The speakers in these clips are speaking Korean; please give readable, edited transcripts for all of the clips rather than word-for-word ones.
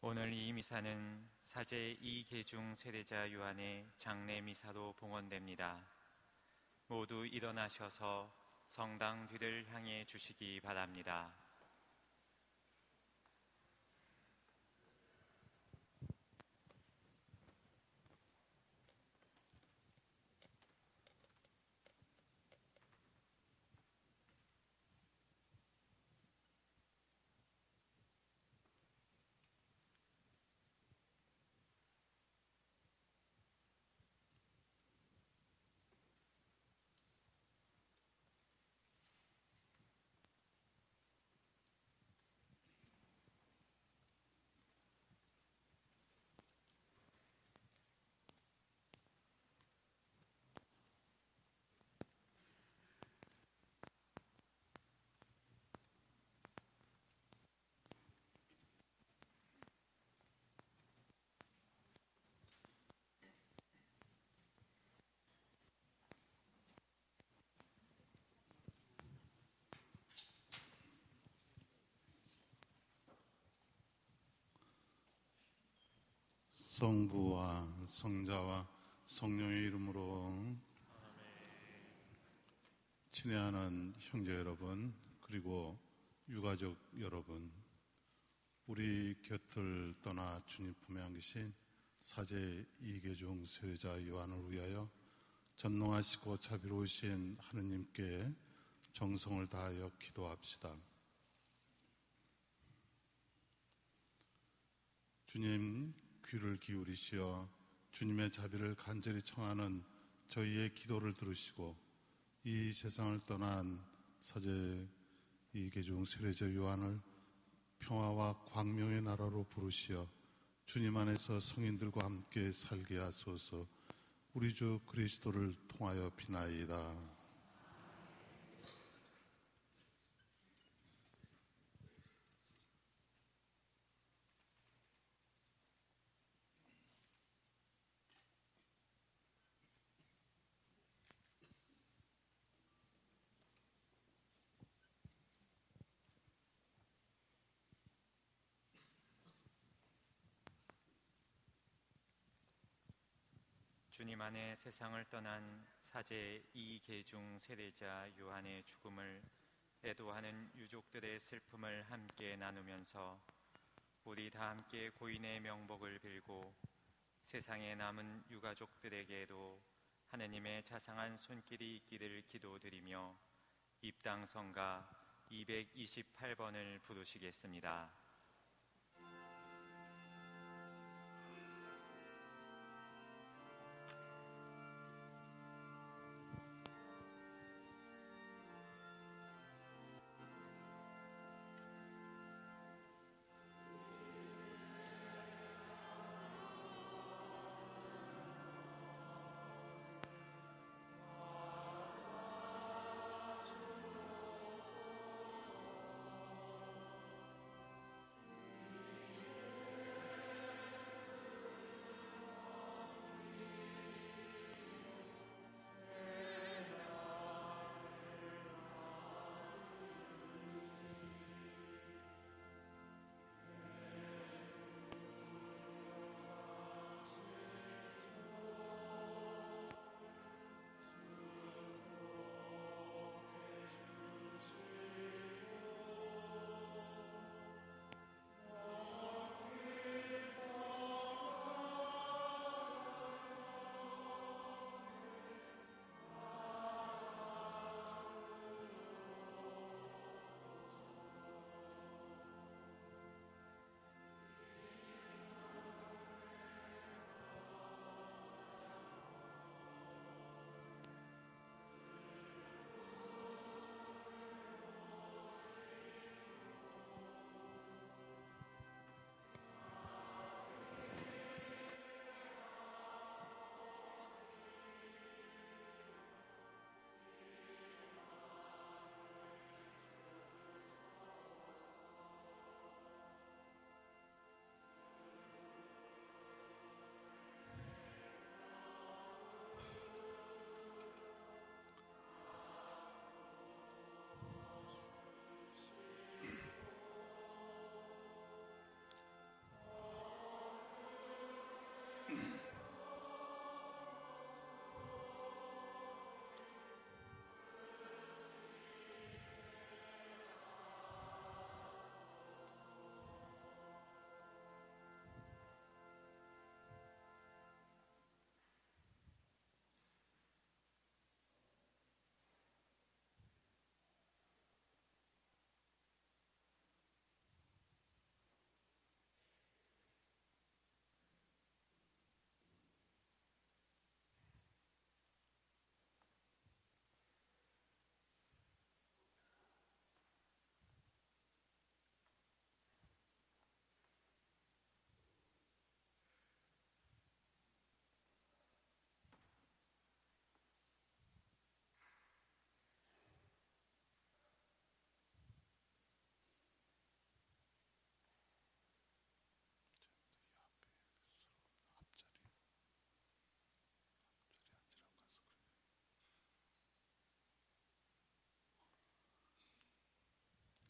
오늘 이 미사는 사제 이계중 세례자 요한의 장례 미사로 봉헌됩니다. 모두 일어나셔서 성당 뒤를 향해 주시기 바랍니다. 성부와 성자와 성령의 이름으로. 친애하는 형제 여러분, 그리고 유가족 여러분, 우리 곁을 떠나 주님 품에 안기신 사제 이계중 세례자 요한을 위하여 전능하시고 자비로우신 하느님께 정성을 다하여 기도합시다. 주님, 귀를 기울이시어 주님의 자비를 간절히 청하는 저희의 기도를 들으시고 이 세상을 떠난 사제 이계중 세례자 요한을 평화와 광명의 나라로 부르시어 주님 안에서 성인들과 함께 살게 하소서. 우리 주 그리스도를 통하여 비나이다. 주님 안에 세상을 떠난 사제 이계중 세례자 요한의 죽음을 애도하는 유족들의 슬픔을 함께 나누면서 우리 다 함께 고인의 명복을 빌고 세상에 남은 유가족들에게도 하느님의 자상한 손길이 있기를 기도드리며 입당성가 228번을 부르시겠습니다.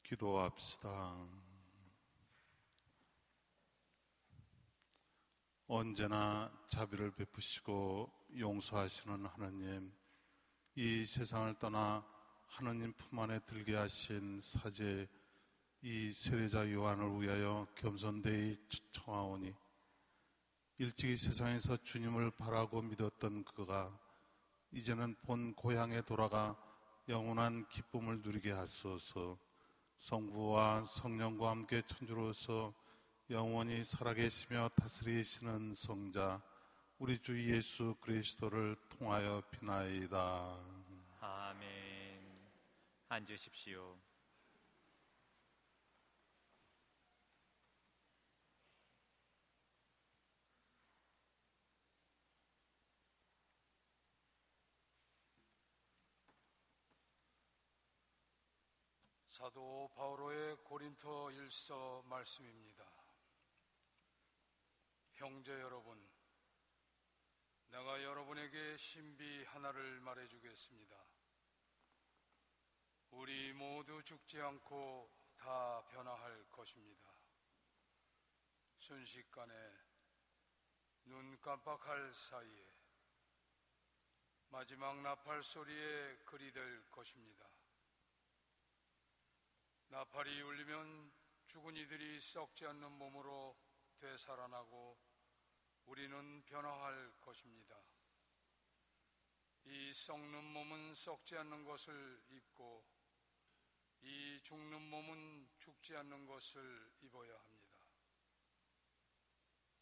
기도합시다. 언제나 자비를 베푸시고 용서하시는 하느님, 이 세상을 떠나 하느님 품 안에 들게 하신 사제 이 세례자 요한을 위하여 겸손되이 청하오니, 일찍이 세상에서 주님을 바라고 믿었던 그가 이제는 본 고향에 돌아가 영원한 기쁨을 누리게 하소서. 성부와 성령과 함께 천주로서 영원히 살아계시며 다스리시는 성자 우리 주 예수 그리스도를 통하여 비나이다. 아멘. 앉으십시오. 사도 바오로의 고린토 1서 말씀입니다. 형제 여러분, 내가 여러분에게 신비 하나를 말해주겠습니다. 우리 모두 죽지 않고 다 변화할 것입니다. 순식간에 눈 깜빡할 사이에 마지막 나팔 소리에 그리 될 것입니다. 나팔이 울리면 죽은 이들이 썩지 않는 몸으로 되살아나고 우리는 변화할 것입니다. 이 썩는 몸은 썩지 않는 것을 입고 이 죽는 몸은 죽지 않는 것을 입어야 합니다.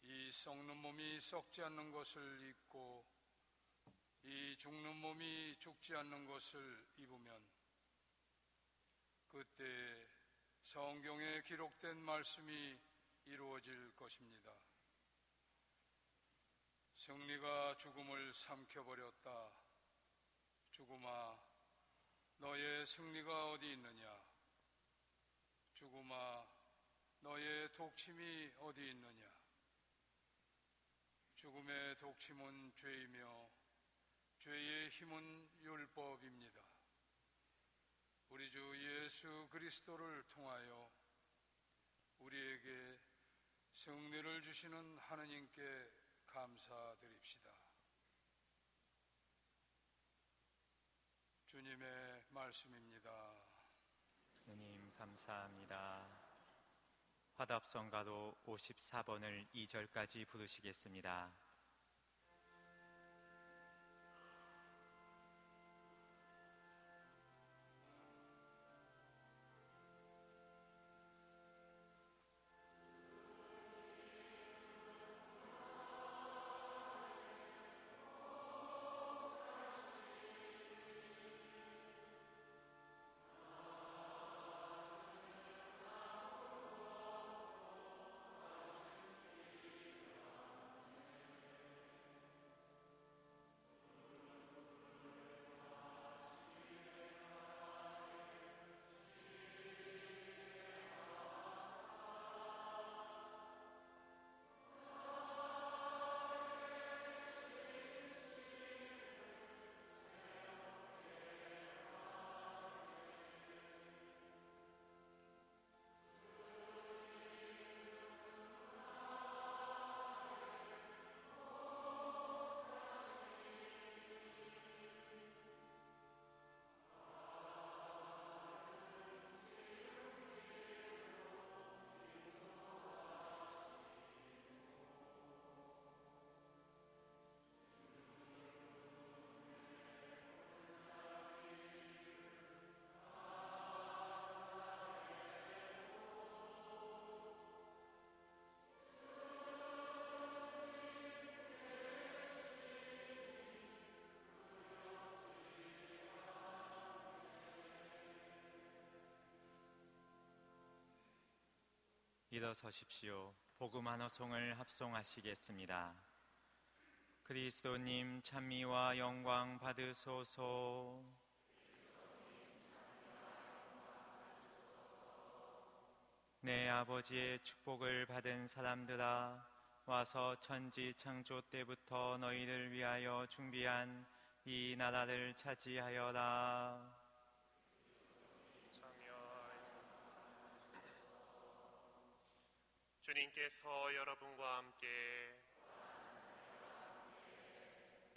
이 썩는 몸이 썩지 않는 것을 입고 이 죽는 몸이 죽지 않는 것을 입으면 그때 성경에 기록된 말씀이 이루어질 것입니다. 승리가 죽음을 삼켜버렸다. 죽음아, 너의 승리가 어디 있느냐? 죽음아, 너의 독침이 어디 있느냐? 죽음의 독침은 죄이며 죄의 힘은 율법입니다. 우리 주 예수 그리스도를 통하여 우리에게 승리를 주시는 하느님께 감사드립시다. 주님의 말씀입니다. 주님 감사합니다. 화답성가도 54번을 2절까지 부르시겠습니다. 일어서십시오. 복음 한 호송을 합송하시겠습니다. 그리스도님 찬미와 영광 받으소서. 내 아버지의 축복을 받은 사람들아, 와서 천지 창조 때부터 너희를 위하여 준비한 이 나라를 차지하여라. 주님께서 여러분과 함께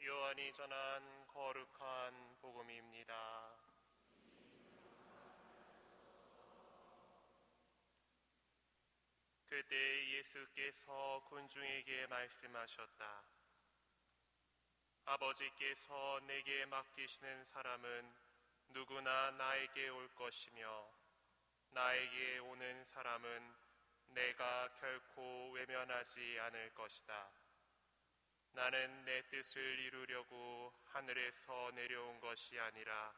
요한이 전한 거룩한 복음입니다. 그때 예수께서 군중에게 말씀하셨다. 아버지께서 내게 맡기시는 사람은 누구나 나에게 올 것이며 나에게 오는 사람은 내가 결코 외면하지 않을 것이다. 나는 내 뜻을 이루려고 하늘에서 내려온 것이 아니라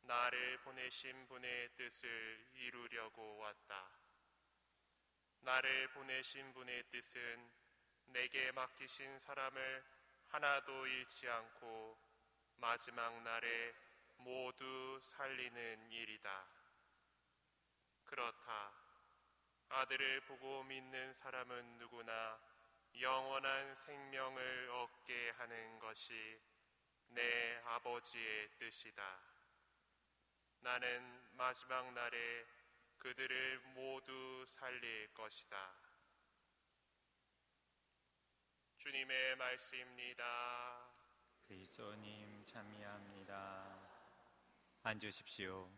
나를 보내신 분의 뜻을 이루려고 왔다. 나를 보내신 분의 뜻은 내게 맡기신 사람을 하나도 잃지 않고 마지막 날에 모두 살리는 일이다. 그렇다. 아들을 보고 믿는 사람은 누구나 영원한 생명을 얻게 하는 것이 내 아버지의 뜻이다. 나는 마지막 날에 그들을 모두 살릴 것이다. 주님의 말씀입니다. 그리스도님 참여합니다. 앉으십시오.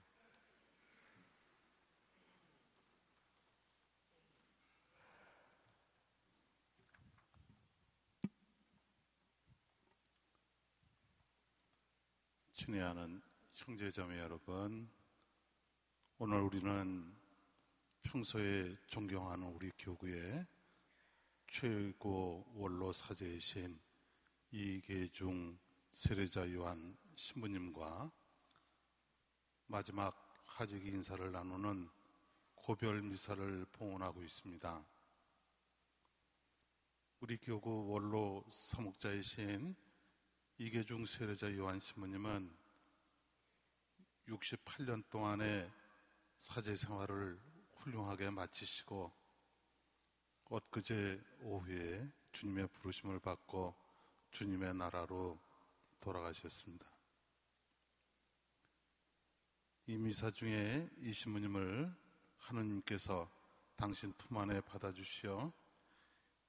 친애하는 형제자매 여러분, 오늘 우리는 평소에 존경하는 우리 교구의 최고 원로 사제이신 이계중 세례자 요한 신부님과 마지막 하직 인사를 나누는 고별 미사를 봉헌하고 있습니다. 우리 교구 원로 사목자이신 이계중 세례자 요한 신부님은 68년 동안의 사제 생활을 훌륭하게 마치시고 엊그제 오후에 주님의 부르심을 받고 주님의 나라로 돌아가셨습니다. 이 미사 중에 이 신부님을 하느님께서 당신 품 안에 받아주시어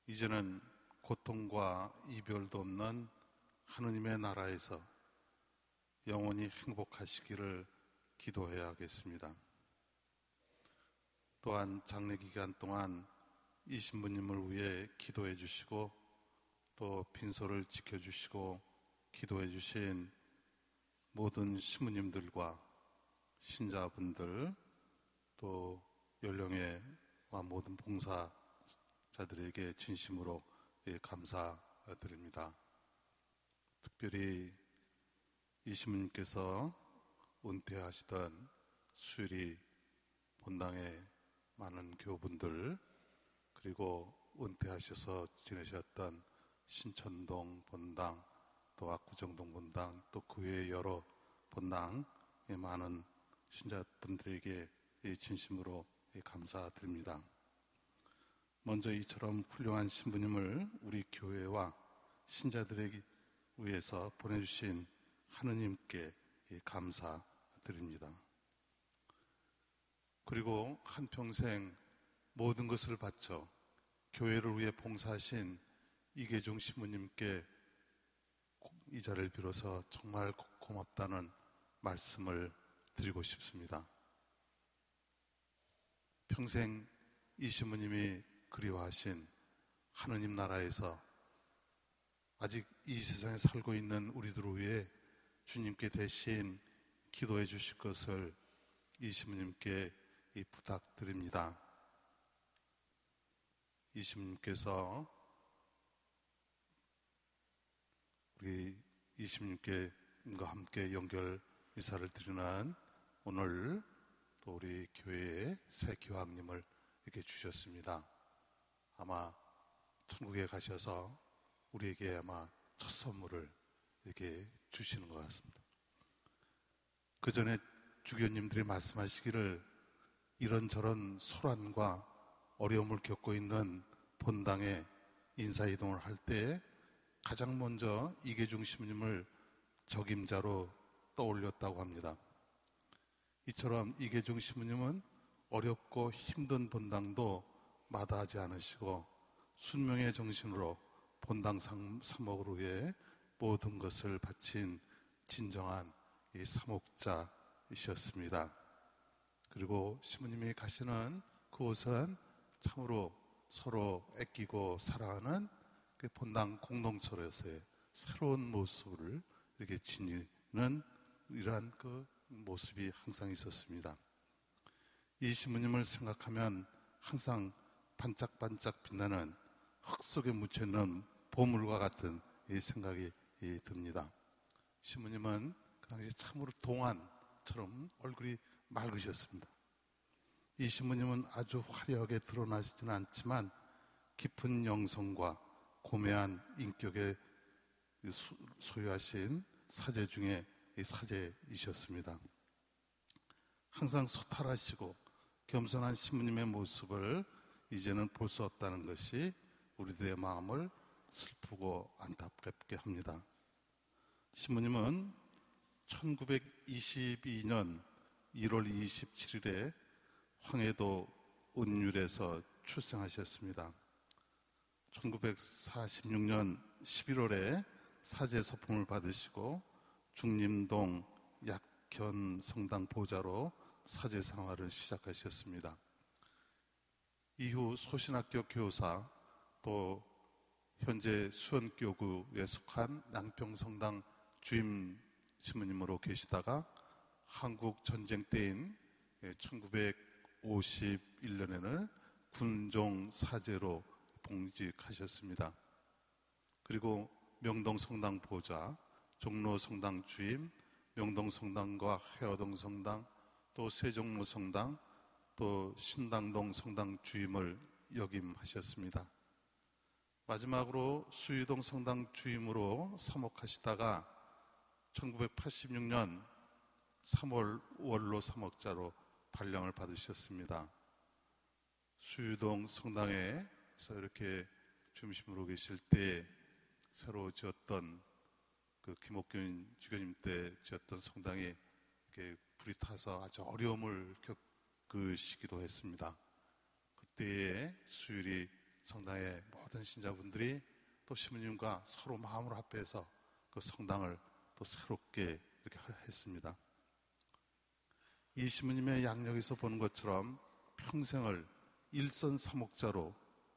이제는 고통과 이별도 없는 하느님의 나라에서 영원히 행복하시기를 기도해야겠습니다. 또한 장례 기간 동안 이 신부님을 위해 기도해 주시고 또 빈소를 지켜주시고 기도해 주신 모든 신부님들과 신자분들 또 연령회와 모든 봉사자들에게 진심으로 감사드립니다. 특별히 이 신부님께서 은퇴하시던 수유리 본당의 많은 교우분들 그리고 은퇴하셔서 지내셨던 신천동 본당 또 압구정동 본당 또 그 외의 여러 본당의 많은 신자분들에게 진심으로 감사드립니다. 먼저 이처럼 훌륭한 신부님을 우리 교회와 신자들에게 위해서 보내주신 하느님께 감사드립니다. 그리고 한평생 모든 것을 바쳐 교회를 위해 봉사하신 이계종 신부님께 이 자리를 빌어서 정말 고맙다는 말씀을 드리고 싶습니다. 평생 이 신부님이 그리워하신 하느님 나라에서 아직 이 세상에 살고 있는 우리들을 위해 주님께 대신 기도해 주실 것을 이 신부님께 부탁드립니다. 이 신부님께서 우리 이 신부님과 함께 연결 의사를 드리는 오늘 또 우리 교회의 새 교황님을 이렇게 주셨습니다. 아마 천국에 가셔서 우리에게 아마 첫 선물을 이렇게 주시는 것 같습니다. 그 전에 주교님들이 말씀하시기를 이런저런 소란과 어려움을 겪고 있는 본당에 인사이동을 할 때 가장 먼저 이계중 신부님을 적임자로 떠올렸다고 합니다. 이처럼 이계중 신부님은 어렵고 힘든 본당도 마다하지 않으시고 순명의 정신으로 본당 사목을 위해 모든 것을 바친 진정한 이 사목자이셨습니다. 그리고 시부님이 가시는 그곳은 참으로 서로 아끼고 사랑하는 그 본당 공동체로서의 새로운 모습을 이렇게 지니는 이러한 그 모습이 항상 있었습니다. 이 시부님을 생각하면 항상 반짝반짝 빛나는 흙 속에 묻혀있는 보물과 같은 이 생각이 듭니다. 시부님은 그 당시 참으로 동안처럼 얼굴이 맑으셨습니다. 이 시부님은 아주 화려하게 드러나시지는 않지만 깊은 영성과 고매한 인격에 소유하신 사제 중에 사제이셨습니다. 항상 소탈하시고 겸손한 시부님의 모습을 이제는 볼 수 없다는 것이 우리들의 마음을 슬프고 안타깝게 합니다. 시부님은 1922년 1월 27일에 황해도 은율에서 출생하셨습니다. 1946년 11월에 사제 서품을 받으시고 중림동 약현 성당 보좌로 사제 생활을 시작하셨습니다. 이후 소신학교 교사, 또 현재 수원교구에 속한 양평성당 주임 시부님으로 계시다가 한국 전쟁 때인 1951년에는 군종 사제로 봉직하셨습니다. 그리고 명동성당 보좌, 종로성당 주임, 명동성당과 해화동성당, 또 세종로성당, 또 신당동 성당 주임을 역임하셨습니다. 마지막으로 수유동 성당 주임으로 사목하시다가 1986년 3월 원로 사목자로 발령을 받으셨습니다. 수유동 성당에서 이렇게 중심으로 계실 때 새로 지었던 그 김옥균 주교님 때 지었던 성당이 이렇게 불이 타서 아주 어려움을 겪으시기도 했습니다. 그때에 수유리 성당의 모든 신자분들이 또 시부님과 서로 마음을 합해서 그 성당을 또 새롭게 이렇게 했습니다. 이 시부님의 양력에서 보는 것처럼 평생을 일선사목자로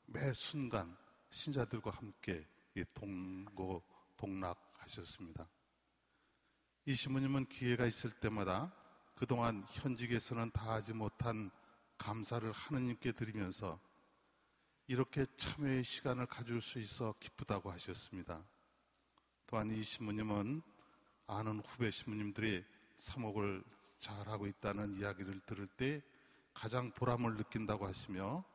매 순간 신자들과 함께 동고동락하셨습니다. 이 시부님은 기회가 있을 때마다 그동안 현직에서는 다하지 못한 감사를 하느님께 드리면서 이렇게 참회의 시간을 가질 수 있어 기쁘다고 하셨습니다. 또한 이 시부님은 아는 후배 시부님들이 사목을 잘하고 있다는 이야기를 들을 때 가장 보람을 느낀다고 하시며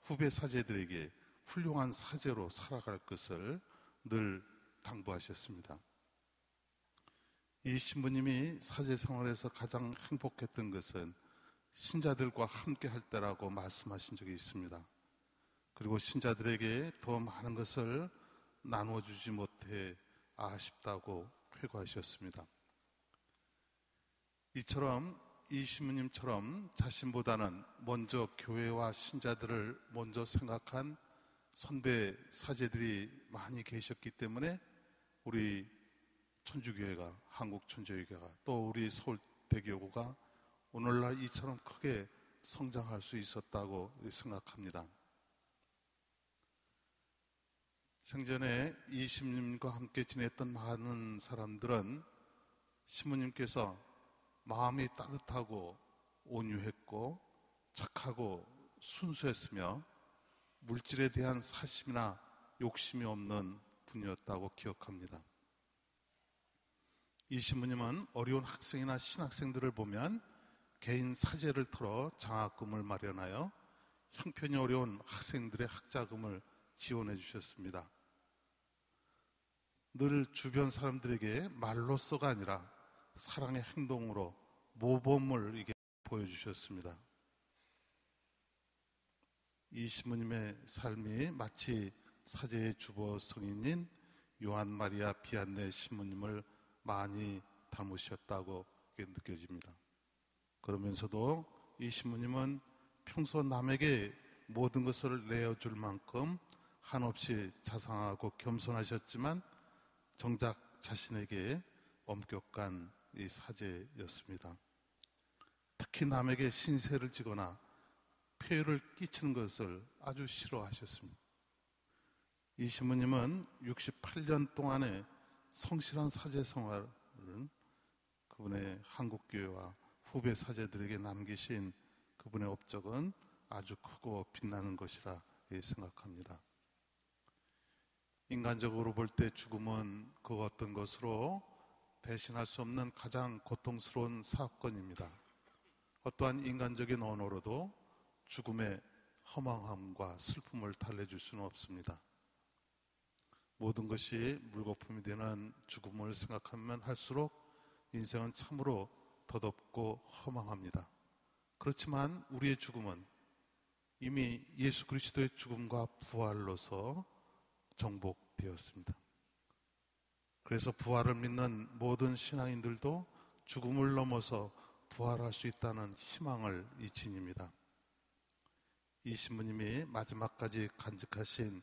후배 사제들에게 훌륭한 사제로 살아갈 것을 늘 당부하셨습니다. 이 신부님이 사제 생활에서 가장 행복했던 것은 신자들과 함께 할 때라고 말씀하신 적이 있습니다. 그리고 신자들에게 더 많은 것을 나눠주지 못해 아쉽다고 회고하셨습니다. 이처럼 이 신부님처럼 자신보다는 먼저 교회와 신자들을 먼저 생각한 선배 사제들이 많이 계셨기 때문에 우리 천주교회가, 한국천주교회가, 또 우리 서울대교구가 오늘날 이처럼 크게 성장할 수 있었다고 생각합니다. 생전에 이 신부님과 함께 지냈던 많은 사람들은 신부님께서 마음이 따뜻하고 온유했고 착하고 순수했으며 물질에 대한 사심이나 욕심이 없는 분이었다고 기억합니다. 이 신부님은 어려운 학생이나 신학생들을 보면 개인 사재를 털어 장학금을 마련하여 형편이 어려운 학생들의 학자금을 지원해 주셨습니다. 늘 주변 사람들에게 말로서가 아니라 사랑의 행동으로 모범을 이게 보여주셨습니다. 이 신부님의 삶이 마치 사제의 주보 성인인 요한 마리아 비안네 신부님을 많이 닮으셨다고 느껴집니다. 그러면서도 이 신부님은 평소 남에게 모든 것을 내어줄 만큼 한없이 자상하고 겸손하셨지만 정작 자신에게 엄격한 이 사제였습니다. 특히 남에게 신세를 지거나 폐해를 끼치는 것을 아주 싫어하셨습니다. 이 신부님은 68년 동안의 성실한 사제 생활은 그분의 한국교회와 후배 사제들에게 남기신 그분의 업적은 아주 크고 빛나는 것이라 생각합니다. 인간적으로 볼 때 죽음은 그 어떤 것으로 대신할 수 없는 가장 고통스러운 사건입니다. 어떠한 인간적인 언어로도 죽음의 허망함과 슬픔을 달래줄 수는 없습니다. 모든 것이 물거품이 되는 죽음을 생각하면 할수록 인생은 참으로 덧없고 허망합니다. 그렇지만 우리의 죽음은 이미 예수 그리스도의 죽음과 부활로서 정복되었습니다. 그래서 부활을 믿는 모든 신앙인들도 죽음을 넘어서 부활할 수 있다는 희망을 지닙니다. 이 신부님이 마지막까지 간직하신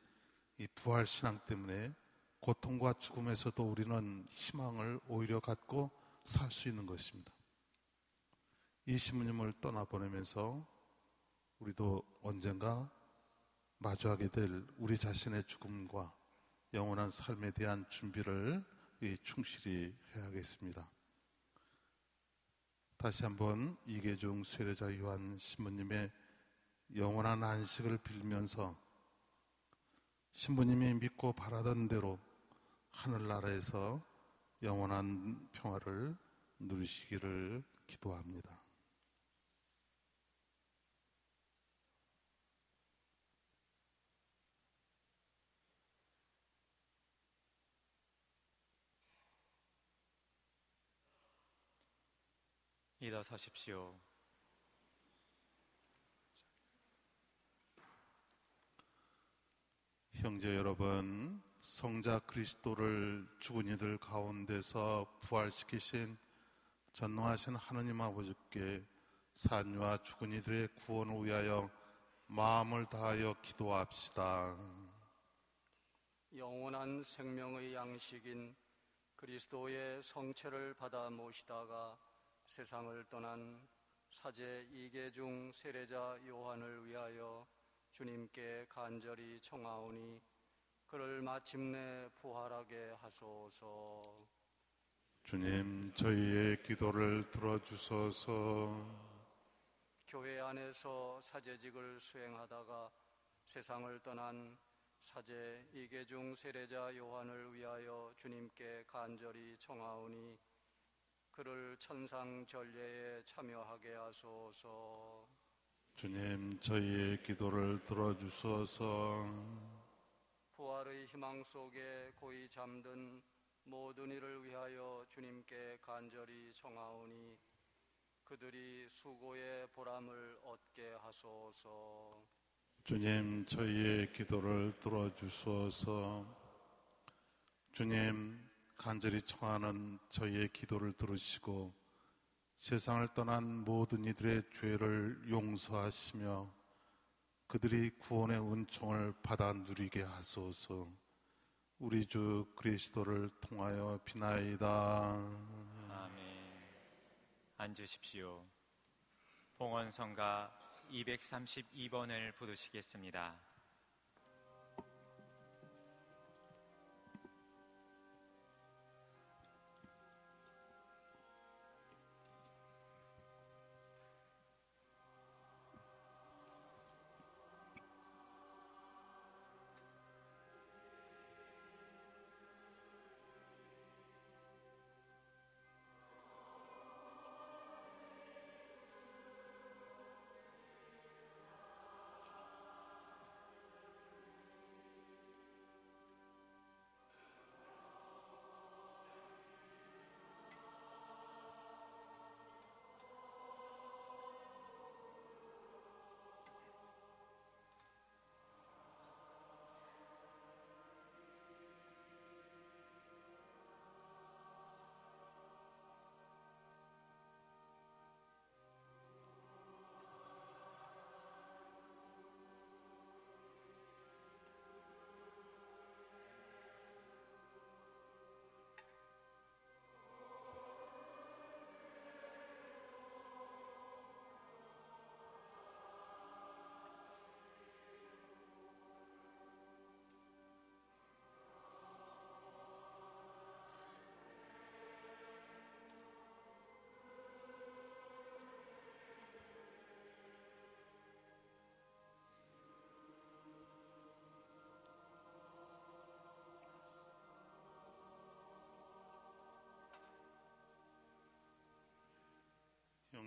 이 부활 신앙 때문에 고통과 죽음에서도 우리는 희망을 오히려 갖고 살 수 있는 것입니다. 이 신부님을 떠나보내면서 우리도 언젠가 마주하게 될 우리 자신의 죽음과 영원한 삶에 대한 준비를 충실히 해야겠습니다. 다시 한번 이계중 쇠례자 요한 신부님의 영원한 안식을 빌면서 신부님이 믿고 바라던 대로 하늘나라에서 영원한 평화를 누리시기를 기도합니다. 일어서십시오. 형제 여러분, 성자 그리스도를 죽은 이들 가운데서 부활시키신 전능하신 하느님 아버지께 산유와 죽은 이들의 구원을 위하여 마음을 다하여 기도합시다. 영원한 생명의 양식인 그리스도의 성체를 받아 모시다가 세상을 떠난 사제 이계중 세례자 요한을 위하여 주님께 간절히 청하오니 그를 마침내 부활하게 하소서. 주님, 저희의 기도를 들어주소서. 교회 안에서 사제직을 수행하다가 세상을 떠난 사제 이계중 세례자 요한을 위하여 주님께 간절히 청하오니 그를 천상 전례에 참여하게 하소서. 주님, 저희의 기도를 들어주소서. 부활의 희망 속에 고이 잠든 모든 이를 위하여 주님께 간절히 청하오니 그들이 수고의 보람을 얻게 하소서. 주님, 저희의 기도를 들어주소서. 주님, 간절히 청하는 저희의 기도를 들으시고 세상을 떠난 모든 이들의 죄를 용서하시며 그들이 구원의 은총을 받아 누리게 하소서. 우리 주 그리스도를 통하여 비나이다. 아멘. 앉으십시오. 봉헌성가 232번을 부르시겠습니다.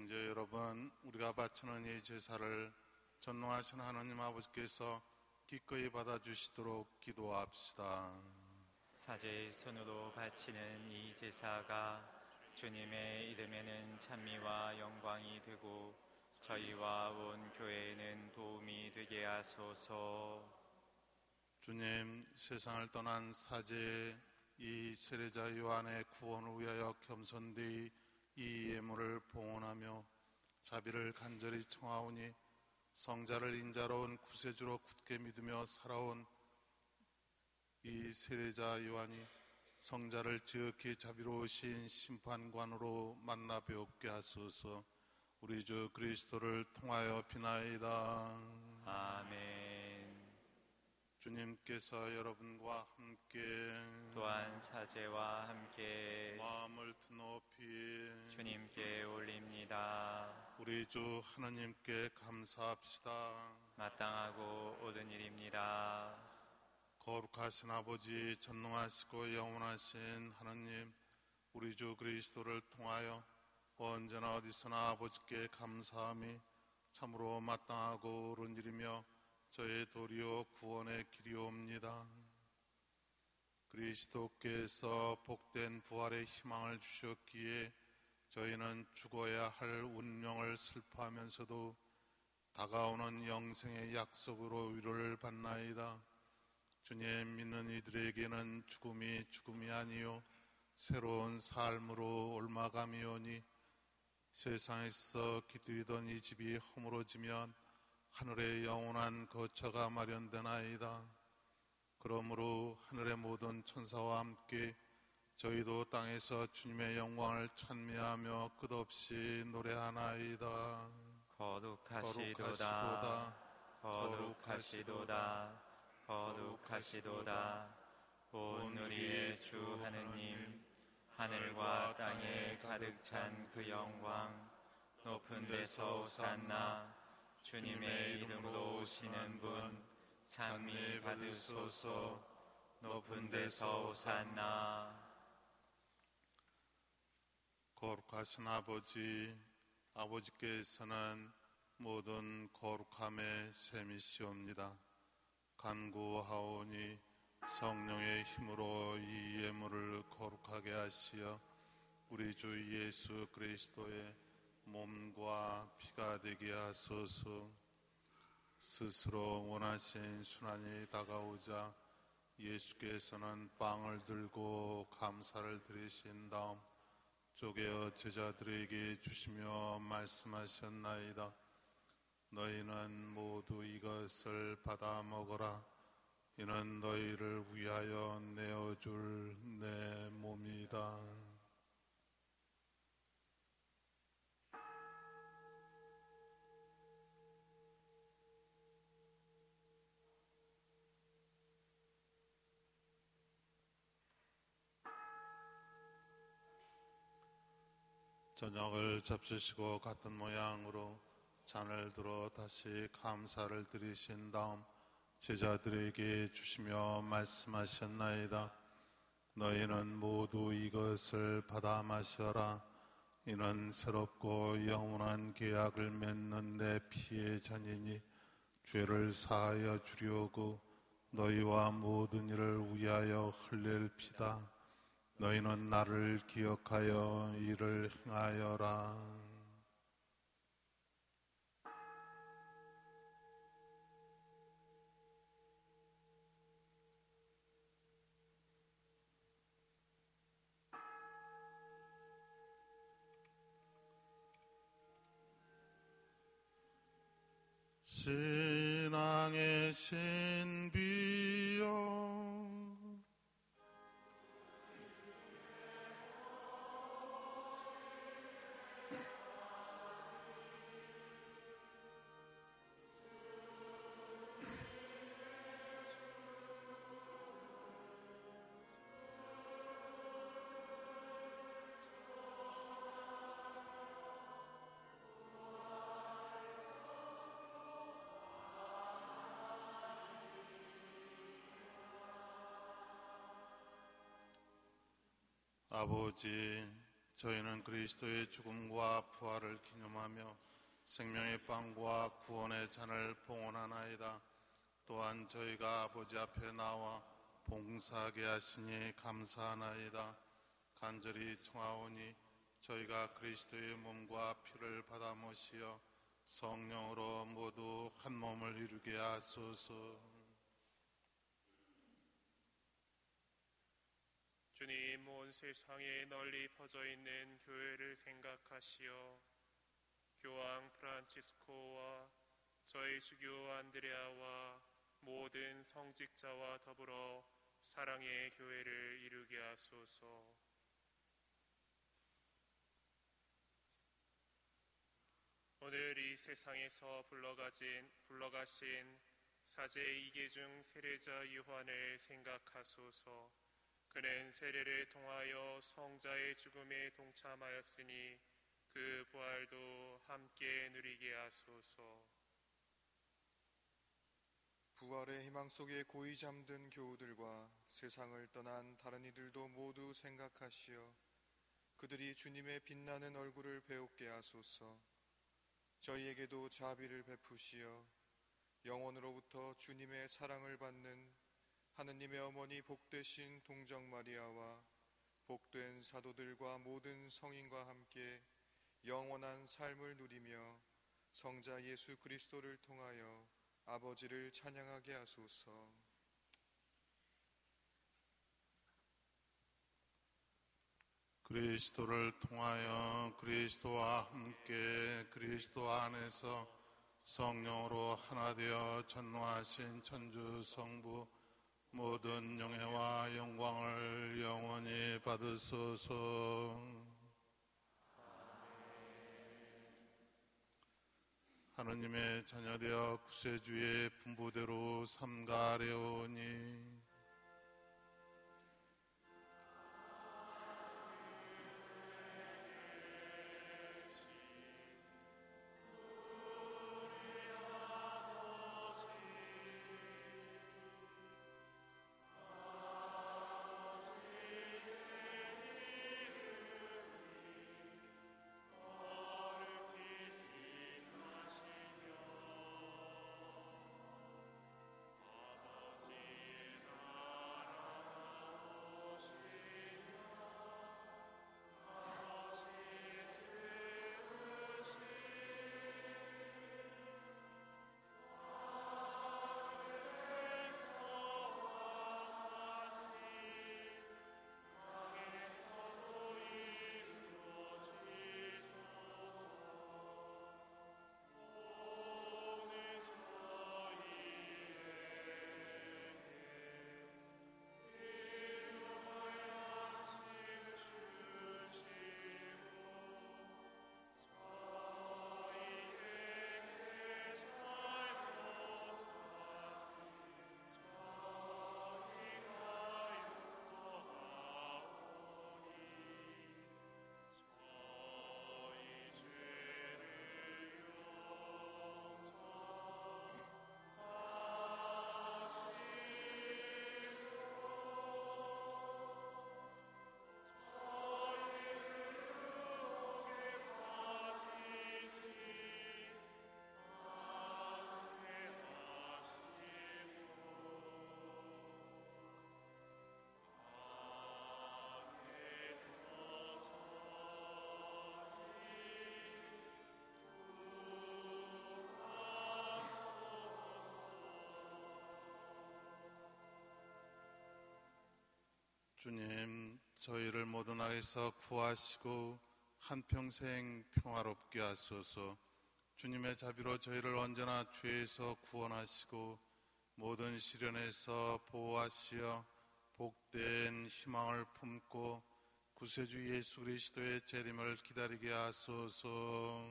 형제 여러분, 우리가 바치는 이 제사를 전능하신 하나님 아버지께서 기꺼이 받아주시도록 기도합시다. 사제의 손으로 바치는 이 제사가 주님의 이름에는 찬미와 영광이 되고 저희와 온 교회에는 도움이 되게 하소서. 주님, 세상을 떠난 사제 이 세례자 요한의 구원을 위하여 겸손되이 이 예물을 봉헌하며 자비를 간절히 청하오니 성자를 인자로 온 구세주로 굳게 믿으며 살아온 이 세례자 요한이 성자를 지극히 자비로우신 심판관으로 만나 배웁게 하소서. 우리 주 그리스도를 통하여 비나이다. 아멘. 주님께서 여러분과 함께 또한 사제와 함께 마음을 드높이 주님께 올립니다. 우리 주 하나님께 감사합시다. 마땅하고 옳은 일입니다. 거룩하신 아버지, 전능하시고 영원하신 하나님, 우리 주 그리스도를 통하여 언제나 어디서나 아버지께 감사함이 참으로 마땅하고 옳은 일이며 저의 도리요 구원의 길이옵니다. 그리스도께서 복된 부활의 희망을 주셨기에 저희는 죽어야 할 운명을 슬퍼하면서도 다가오는 영생의 약속으로 위로를 받나이다. 주님, 믿는 이들에게는 죽음이 죽음이 아니요 새로운 삶으로 옮아감이오니 세상에서 기들이던 이 집이 허물어지면 하늘의 영원한 거처가 마련되나이다. 그러므로 하늘의 모든 천사와 함께 저희도 땅에서 주님의 영광을 찬미하며 끝없이 노래하나이다. 거룩하시도다, 거룩하시도다, 거룩하시도다. 온 우리의 주 하느님, 하늘과 땅에 가득 찬 그 영광, 높은 데서 오산나. 주님의 이름으로 오시는 분 찬미 받으소서. 높은 데서 오산나. 거룩하신 아버지, 아버지께서는 모든 거룩함의 셈이시옵니다. 간구하오니 성령의 힘으로 이 예물을 거룩하게 하시어 우리 주 예수 그리스도의 몸과 피가 되게 하소서. 스스로 원하신 순환이 다가오자 예수께서는 빵을 들고 감사를 드리신 다음 쪼개어 제자들에게 주시며 말씀하셨나이다. 너희는 모두 이것을 받아 먹어라. 이는 너희를 위하여 내어줄 내 몸이다. 저녁을 잡수시고 같은 모양으로 잔을 들어 다시 감사를 드리신 다음 제자들에게 주시며 말씀하셨나이다. 너희는 모두 이것을 받아 마셔라. 이는 새롭고 영원한 계약을 맺는 내 피의 잔이니 죄를 사하여 주려고 너희와 모든 이를 위하여 흘릴 피다. 너희는 나를 기억하여 이를 행하여라. 신앙의 신비여 아버지, 저희는 그리스도의 죽음과 부활을 기념하며 생명의 빵과 구원의 잔을 봉헌하나이다. 또한 저희가 아버지 앞에 나와 봉사하게 하시니 감사하나이다. 간절히 청하오니 저희가 그리스도의 몸과 피를 받아 모시어 성령으로 모두 한 몸을 이루게 하소서. 주님, 온 세상에 널리 퍼져 있는 교회를 생각하시어 교황 프란치스코와 저희 주교 안드레아와 모든 성직자와 더불어 사랑의 교회를 이루게 하소서. 오늘 이 세상에서 불러가신 사제 이계중 세례자 요한을 생각하소서. 그는 세례를 통하여 성자의 죽음에 동참하였으니 그 부활도 함께 누리게 하소서. 부활의 희망 속에 고이 잠든 교우들과 세상을 떠난 다른 이들도 모두 생각하시어 그들이 주님의 빛나는 얼굴을 배웁게 하소서. 저희에게도 자비를 베푸시어 영원으로부터 주님의 사랑을 받는 하느님의 어머니 복되신 동정 마리아와 복된 사도들과 모든 성인과 함께 영원한 삶을 누리며 성자 예수 그리스도를 통하여 아버지를 찬양하게 하소서. 그리스도를 통하여 그리스도와 함께 그리스도 안에서 성령으로 하나 되어 전노하신 천주 성부 모든 영예와 영광을 영원히 받으소서. 하느님의 자녀되어 구세주의 분부대로 삼가하려오니 주님, 저희를 모든 악에서 구하시고 한평생 평화롭게 하소서. 주님의 자비로 저희를 언제나 죄에서 구원하시고 모든 시련에서 보호하시어 복된 희망을 품고 구세주 예수 그리스도의 재림을 기다리게 하소서.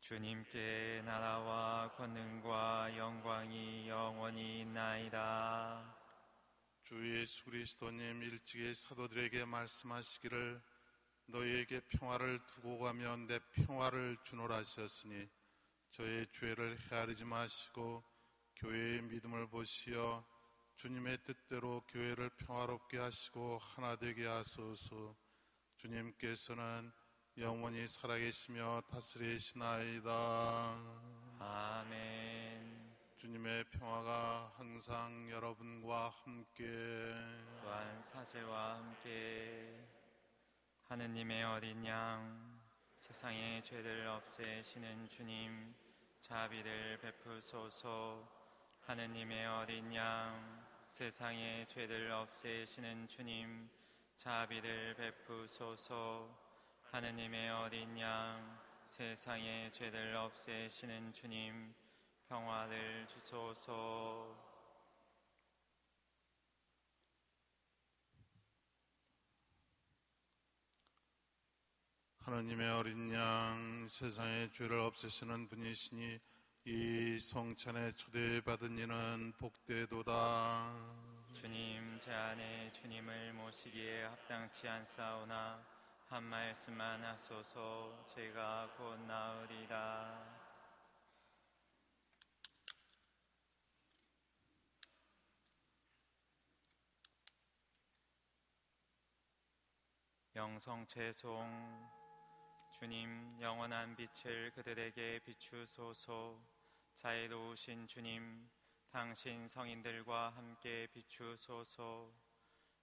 주님께 나라와 권능과 영광이 영원히 있나이다. 주 예수 그리스도님 일찍이 사도들에게 말씀하시기를 너희에게 평화를 두고 가며 내 평화를 주노라 하셨으니 저의 죄를 헤아리지 마시고 교회의 믿음을 보시어 주님의 뜻대로 교회를 평화롭게 하시고 하나 되게 하소서. 주님께서는 영원히 살아계시며 다스리시나이다. 아멘. 주님의 평화가 항상 여러분과 함께 또한 사제와 함께 하느님의 어린 양 세상의 죄를 없애시는 주님 자비를 베푸소서. 하느님의 어린 양 세상의 죄를 없애시는 주님 자비를 베푸소서. 하느님의 어린 양 세상의 죄를 없애시는 주님 평화를 주소서. 하나님의 어린 양 세상의 죄를 없애시는 분이시니 이 성찬에 초대받은 이는 복되도다. 주님, 제 안에 주님을 모시기에 합당치 않사오나 한 말씀만 하소서. 제가 곧 나으리라. 영성채송. 주님, 영원한 빛을 그들에게 비추소서. 자애로우신 주님, 당신 성인들과 함께 비추소서.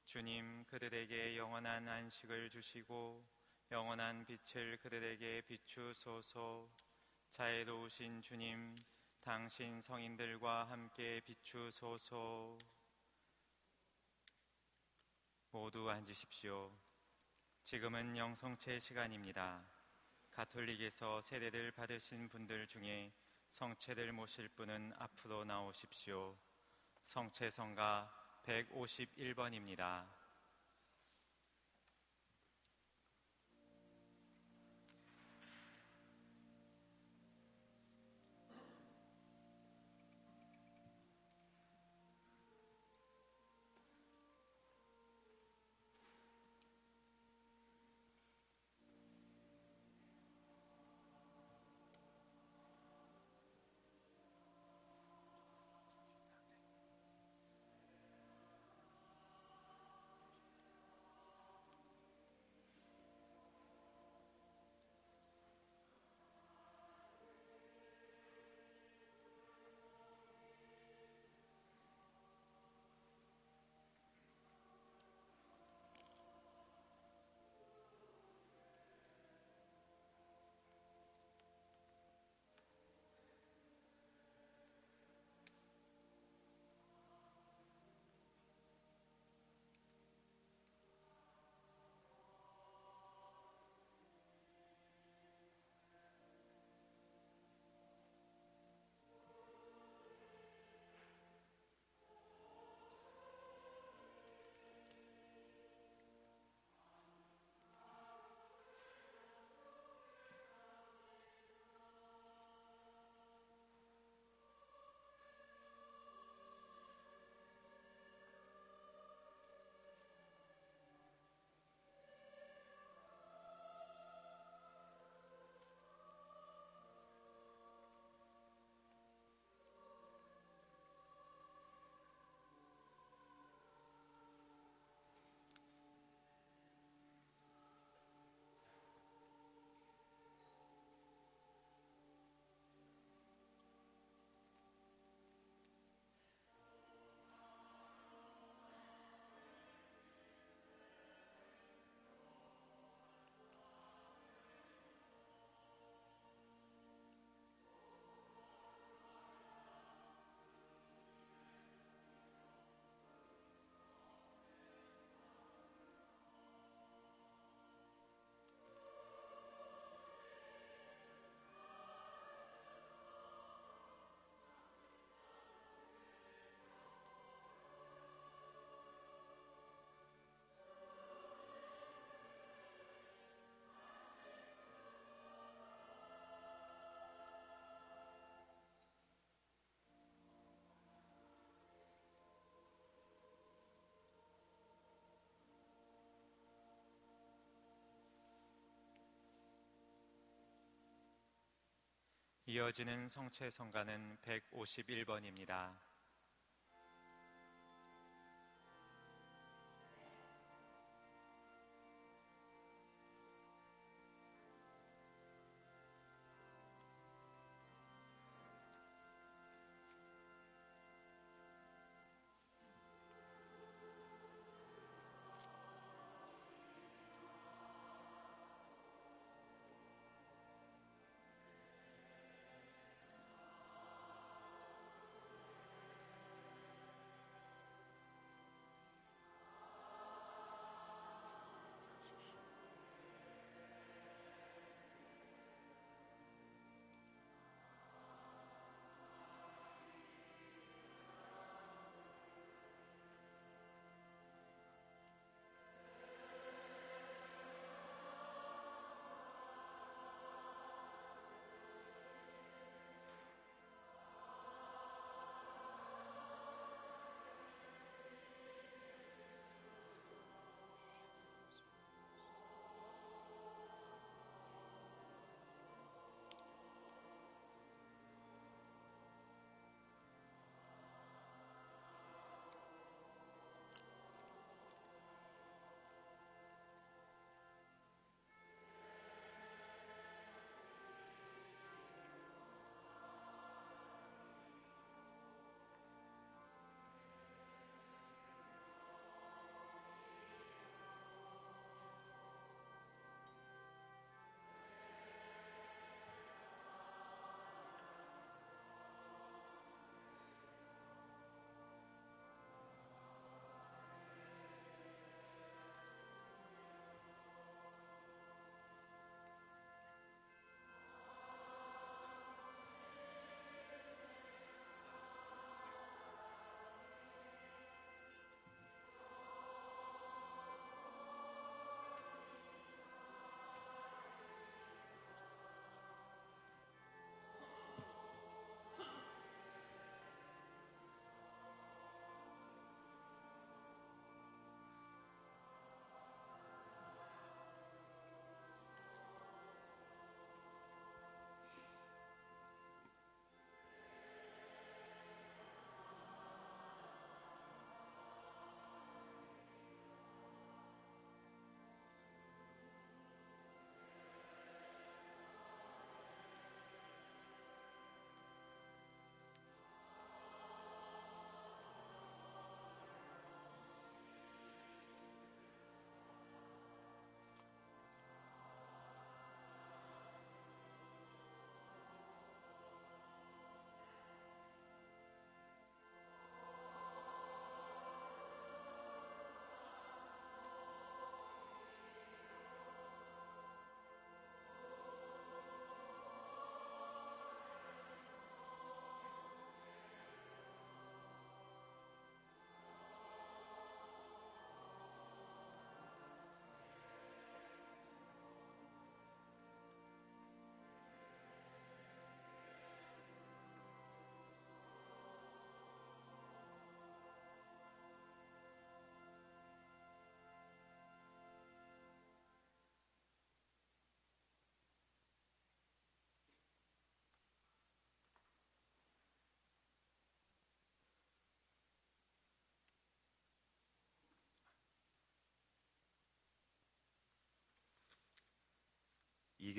주님, 그들에게 영원한 안식을 주시고 영원한 빛을 그들에게 비추소서. 자애로우신 주님, 당신 성인들과 함께 비추소서. 모두 앉으십시오. 지금은 영성체 시간입니다. 가톨릭에서 세례를 받으신 분들 중에 성체를 모실 분은 앞으로 나오십시오. 성체성가 151번입니다. 이어지는 성체성가는 151번입니다.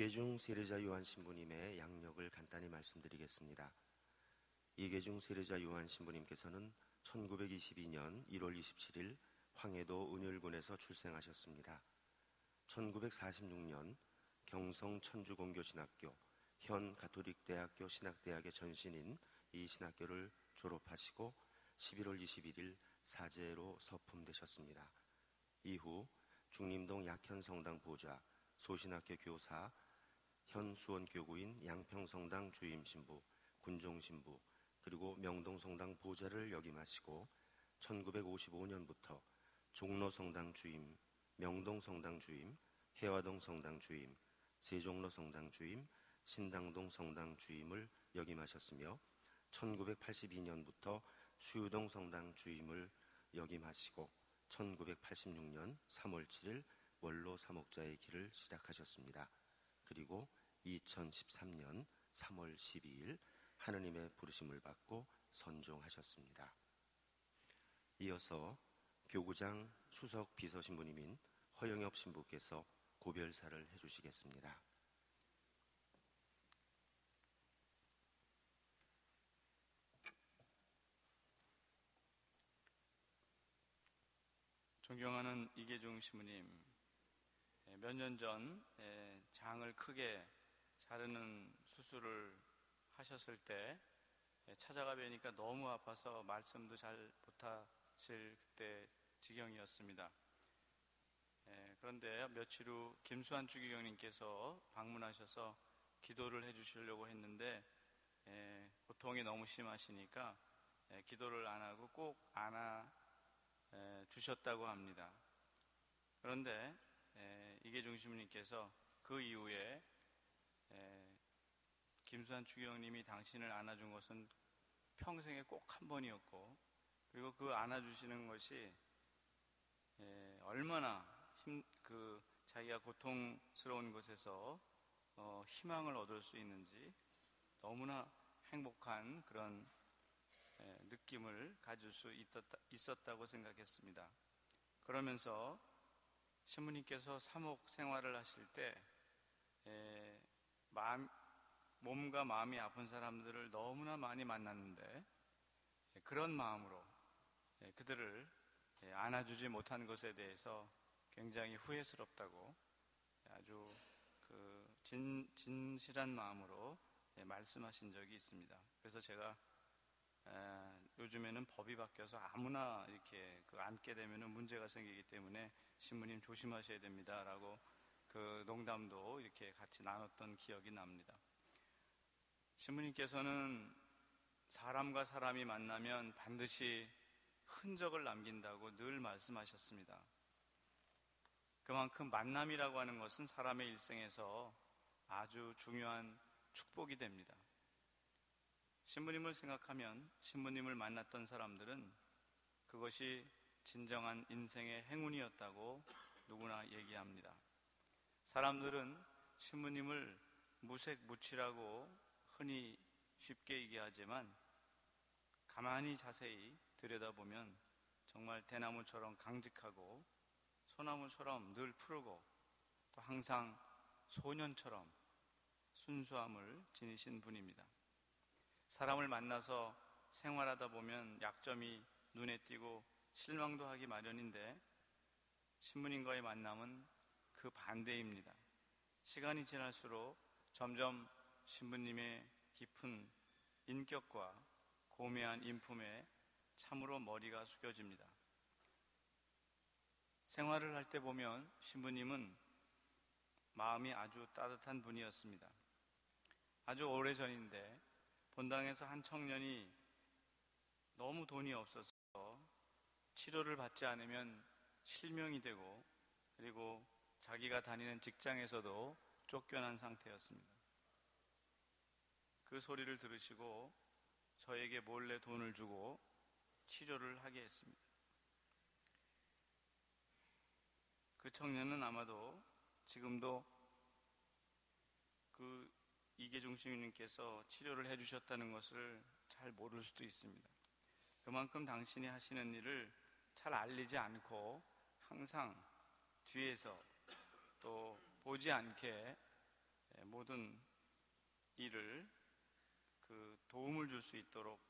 이계중 세례자 요한 신부님의 양력을 간단히 말씀드리겠습니다. 이계중 세례자 요한 신부님께서는 1922년 1월 27일 황해도 은율군에서 출생하셨습니다. 1946년 경성 천주공교신학교 현 가톨릭대학교 신학대학의 전신인 이 신학교를 졸업하시고 11월 21일 사제로 서품되셨습니다. 이후 중림동 약현성당 보좌, 소신학교 교사, 현 수원교구인 양평성당 주임신부, 군종신부, 그리고 명동성당 보좌를 역임하시고 1955년부터 종로성당 주임, 명동성당 주임, 해화동성당 주임, 세종로성당 주임, 신당동 성당 주임을 역임하셨으며 1982년부터 수유동 성당 주임을 역임하시고 1986년 3월 7일 원로 사목자의 길을 시작하셨습니다. 그리고 2013년 3월 12일 하느님의 부르심을 받고 선종하셨습니다. 이어서 교구장 수석 비서신부님인 허영엽 신부께서 고별사를 해주시겠습니다. 존경하는 이계중 신부님, 몇 년 전 장을 크게 자르는 수술을 하셨을 때 찾아가 뵈니까 너무 아파서 말씀도 잘 못하실 그때 지경이었습니다. 그런데 며칠 후 김수환 주기경님께서 방문하셔서 기도를 해주시려고 했는데 고통이 너무 심하시니까 기도를 안 하고 꼭 안아 주셨다고 합니다. 그런데 이계중 신부님께서 그 이후에 김수환 주기경님이 당신을 안아준 것은 평생에 꼭 한 번이었고, 그리고 그 안아주시는 것이 얼마나 자기가 고통스러운 곳에서 희망을 얻을 수 있는지 너무나 행복한 그런 느낌을 가질 수 있었다고 생각했습니다. 그러면서 신부님께서 사목 생활을 하실 때 몸과 마음이 아픈 사람들을 너무나 많이 만났는데 그런 마음으로 그들을 안아주지 못한 것에 대해서 굉장히 후회스럽다고 아주 진실한 마음으로 말씀하신 적이 있습니다. 그래서 제가 요즘에는 법이 바뀌어서 아무나 이렇게 앉게 되면 문제가 생기기 때문에 신부님 조심하셔야 됩니다 라고 그 농담도 이렇게 같이 나눴던 기억이 납니다. 신부님께서는 사람과 사람이 만나면 반드시 흔적을 남긴다고 늘 말씀하셨습니다. 그만큼 만남이라고 하는 것은 사람의 일생에서 아주 중요한 축복이 됩니다. 신부님을 생각하면 신부님을 만났던 사람들은 그것이 진정한 인생의 행운이었다고 누구나 얘기합니다. 사람들은 신부님을 무색무취라고 흔히 쉽게 얘기하지만 가만히 자세히 들여다보면 정말 대나무처럼 강직하고 소나무처럼 늘 푸르고 또 항상 소년처럼 순수함을 지니신 분입니다. 사람을 만나서 생활하다 보면 약점이 눈에 띄고 실망도 하기 마련인데 신부님과의 만남은 그 반대입니다. 시간이 지날수록 점점 신부님의 깊은 인격과 고매한 인품에 참으로 머리가 숙여집니다. 생활을 할 때 보면 신부님은 마음이 아주 따뜻한 분이었습니다. 아주 오래전인데 본당에서 한 청년이 너무 돈이 없어서 치료를 받지 않으면 실명이 되고 그리고 자기가 다니는 직장에서도 쫓겨난 상태였습니다. 그 소리를 들으시고 저에게 몰래 돈을 주고 치료를 하게 했습니다. 그 청년은 아마도 지금도 그 이계중 신부님께서 치료를 해주셨다는 것을 잘 모를 수도 있습니다. 그만큼 당신이 하시는 일을 잘 알리지 않고 항상 뒤에서 또 보지 않게 모든 일을 도움을 줄 수 있도록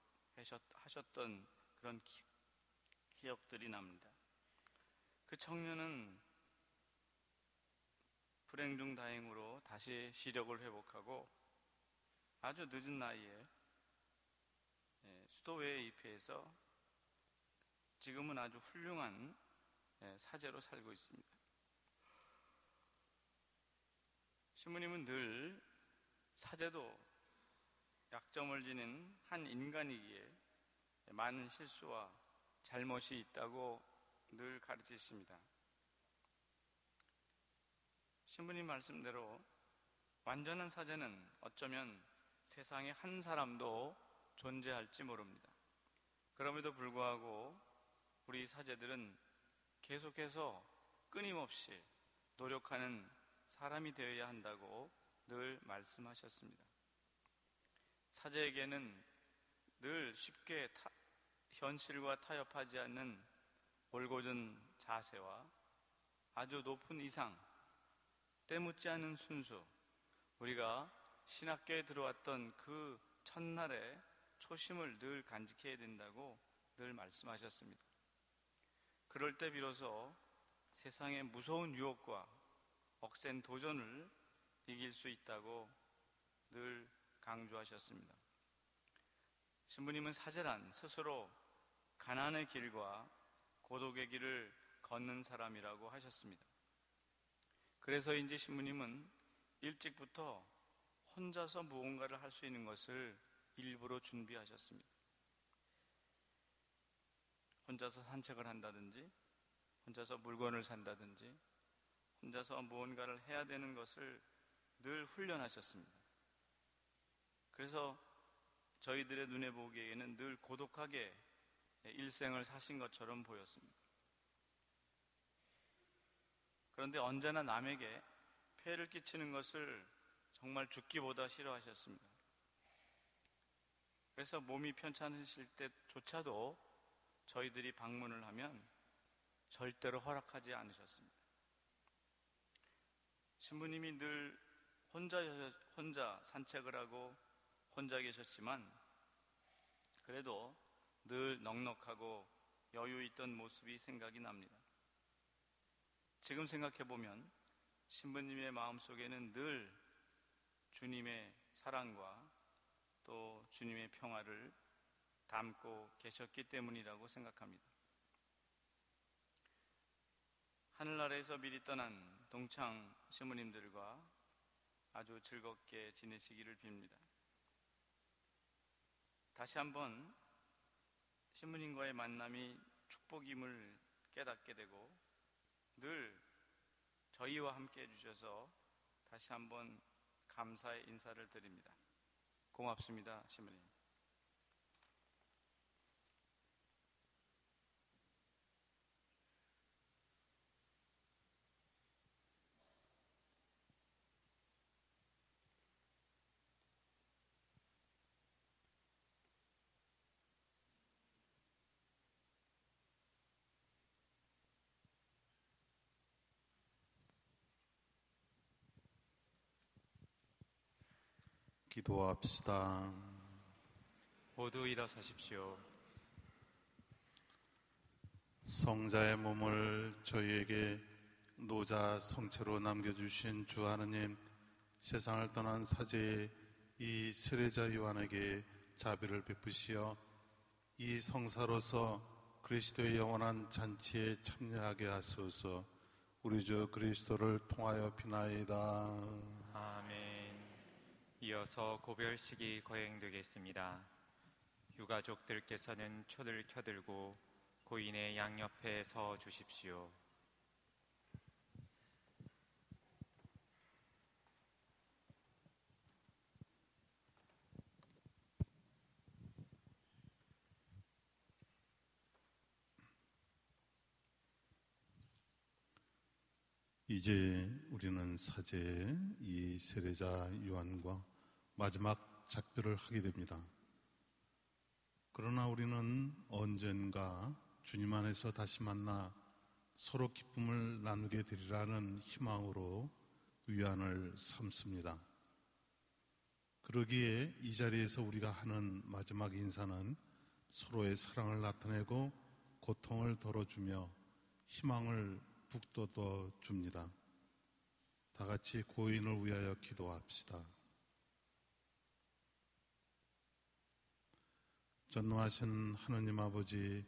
하셨던 그런 기억들이 납니다. 그 청년은 불행 중 다행으로 다시 시력을 회복하고 아주 늦은 나이에 수도회에 입회해서 지금은 아주 훌륭한 사제로 살고 있습니다. 신부님은 늘 사제도 약점을 지닌 한 인간이기에 많은 실수와 잘못이 있다고 늘 가르치십니다. 신부님 말씀대로 완전한 사제는 어쩌면 세상에 한 사람도 존재할지 모릅니다. 그럼에도 불구하고 우리 사제들은 계속해서 끊임없이 노력하는 사람이 되어야 한다고 늘 말씀하셨습니다. 사제에게는 늘 쉽게 현실과 타협하지 않는 올곧은 자세와 아주 높은 이상, 때묻지 않은 순수, 우리가 신학교에 들어왔던 그 첫날의 초심을 늘 간직해야 된다고 늘 말씀하셨습니다. 그럴 때 비로소 세상의 무서운 유혹과 억센 도전을 이길 수 있다고 늘 강조하셨습니다. 신부님은 사제란 스스로 가난의 길과 고독의 길을 걷는 사람이라고 하셨습니다. 그래서인지 신부님은 일찍부터 혼자서 무언가를 할 수 있는 것을 일부러 준비하셨습니다. 혼자서 산책을 한다든지, 혼자서 물건을 산다든지, 혼자서 무언가를 해야 되는 것을 늘 훈련하셨습니다. 그래서 저희들의 눈에 보기에는 늘 고독하게 일생을 사신 것처럼 보였습니다. 그런데 언제나 남에게 폐해를 끼치는 것을 정말 죽기보다 싫어하셨습니다. 그래서 몸이 편찮으실 때조차도 저희들이 방문을 하면 절대로 허락하지 않으셨습니다. 신부님이 늘 혼자 산책을 하고 혼자 계셨지만 그래도 늘 넉넉하고 여유 있던 모습이 생각이 납니다. 지금 생각해보면 신부님의 마음속에는 늘 주님의 사랑과 또 주님의 평화를 담고 계셨기 때문이라고 생각합니다. 하늘나라에서 미리 떠난 동창 신부님들과 아주 즐겁게 지내시기를 빕니다. 다시 한번 신부님과의 만남이 축복임을 깨닫게 되고 늘 저희와 함께 해주셔서 다시 한번 감사의 인사를 드립니다. 고맙습니다, 신부님. 기도합시다. 모두 일어서십시오. 성자의 몸을 저희에게 노자 성체로 남겨주신 주 하느님, 세상을 떠난 사제의 이 세례자 요한에게 자비를 베푸시어 이 성사로서 그리스도의 영원한 잔치에 참여하게 하소서. 우리 주 그리스도를 통하여 비나이다. 아멘. 이어서 고별식이 거행되겠습니다. 유가족들께서는 초를 켜들고 고인의 양옆에 서 주십시오. 이제 우리는 사제의 이 세례자 요한과 마지막 작별을 하게 됩니다. 그러나 우리는 언젠가 주님 안에서 다시 만나 서로 기쁨을 나누게 되리라는 희망으로 위안을 삼습니다. 그러기에 이 자리에서 우리가 하는 마지막 인사는 서로의 사랑을 나타내고 고통을 덜어주며 희망을 북돋워 줍니다. 다 같이 고인을 위하여 기도합시다. 전능하신 하느님 아버지,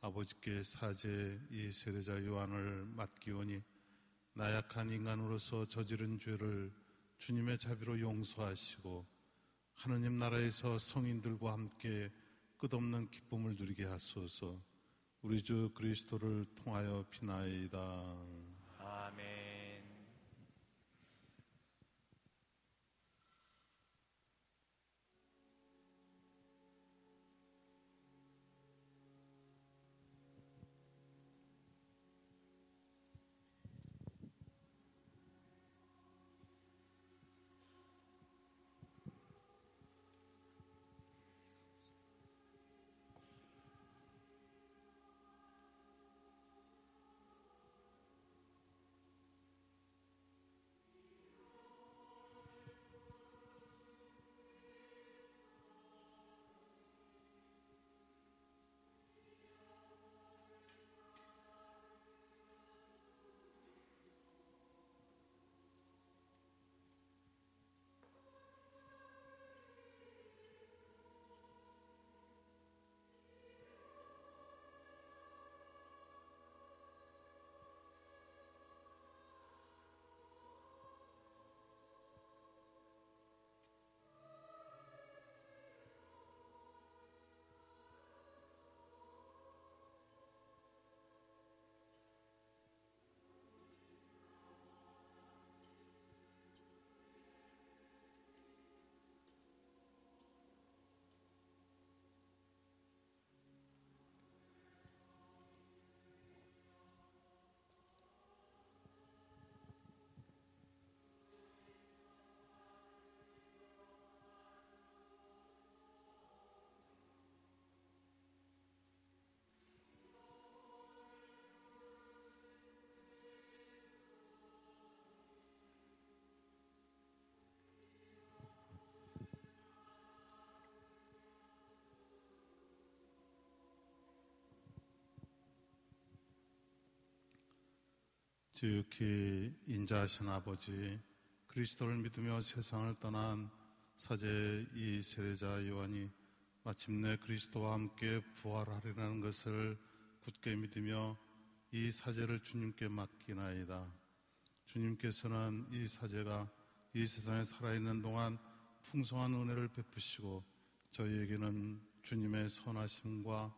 아버지께 사제 이 세례자 요한을 맡기오니 나약한 인간으로서 저지른 죄를 주님의 자비로 용서하시고 하느님 나라에서 성인들과 함께 끝없는 기쁨을 누리게 하소서. 우리 주 그리스도를 통하여 비나이다. 아멘. 지극히 인자하신 아버지, 그리스도를 믿으며 세상을 떠난 사제 이 세례자 요한이 마침내 그리스도와 함께 부활하리라는 것을 굳게 믿으며 이 사제를 주님께 맡기나이다. 주님께서는 이 사제가 이 세상에 살아있는 동안 풍성한 은혜를 베푸시고 저희에게는 주님의 선하심과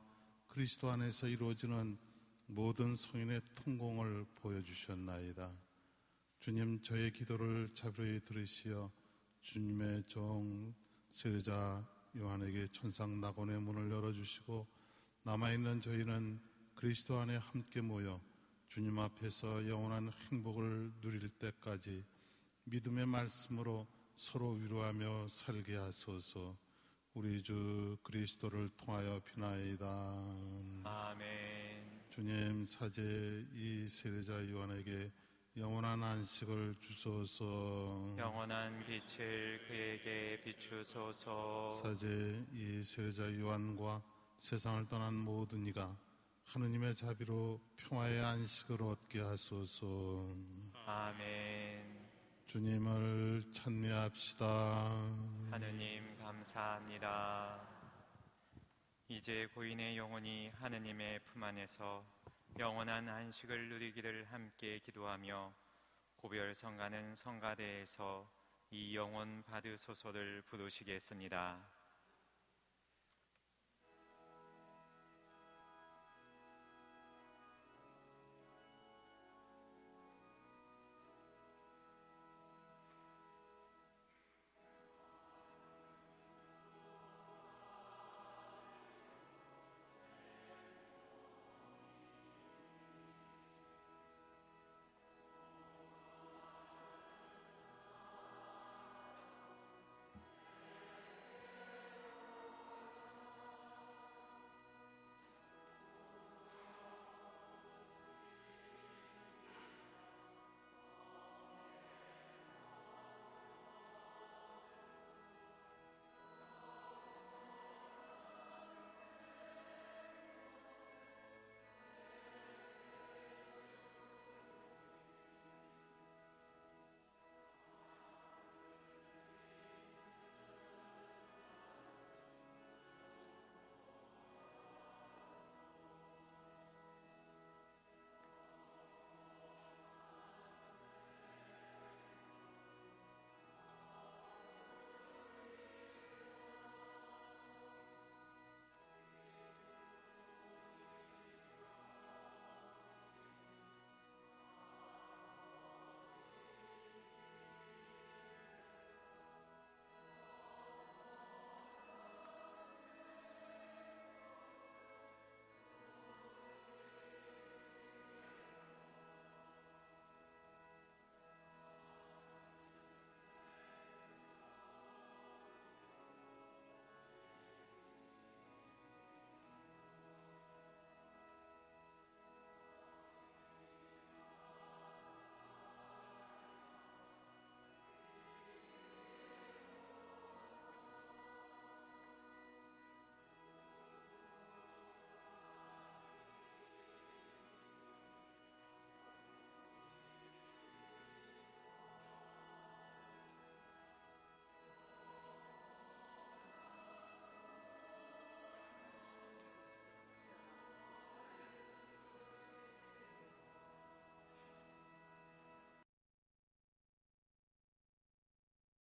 그리스도 안에서 이루어지는 모든 성인의 통공을 보여주셨나이다. 주님, 저의 기도를 자비로이 들으시어 주님의 종 세례자 요한에게 천상 낙원의 문을 열어주시고 남아있는 저희는 그리스도 안에 함께 모여 주님 앞에서 영원한 행복을 누릴 때까지 믿음의 말씀으로 서로 위로하며 살게 하소서. 우리 주 그리스도를 통하여 비나이다. 아멘. 주님, 사제 이 세례자 요한에게 영원한 안식을 주소서. 영원한 빛을 그에게 비추소서. 사제 이 세례자 요한과 세상을 떠난 모든 이가 하느님의 자비로 평화의 안식을 얻게 하소서. 아멘. 주님을 찬미합시다. 하느님 감사합니다. 이제 고인의 영혼이 하느님의 품 안에서 영원한 안식을 누리기를 함께 기도하며 고별 성가는 성가대에서 이 영혼 받으소서를 부르시겠습니다.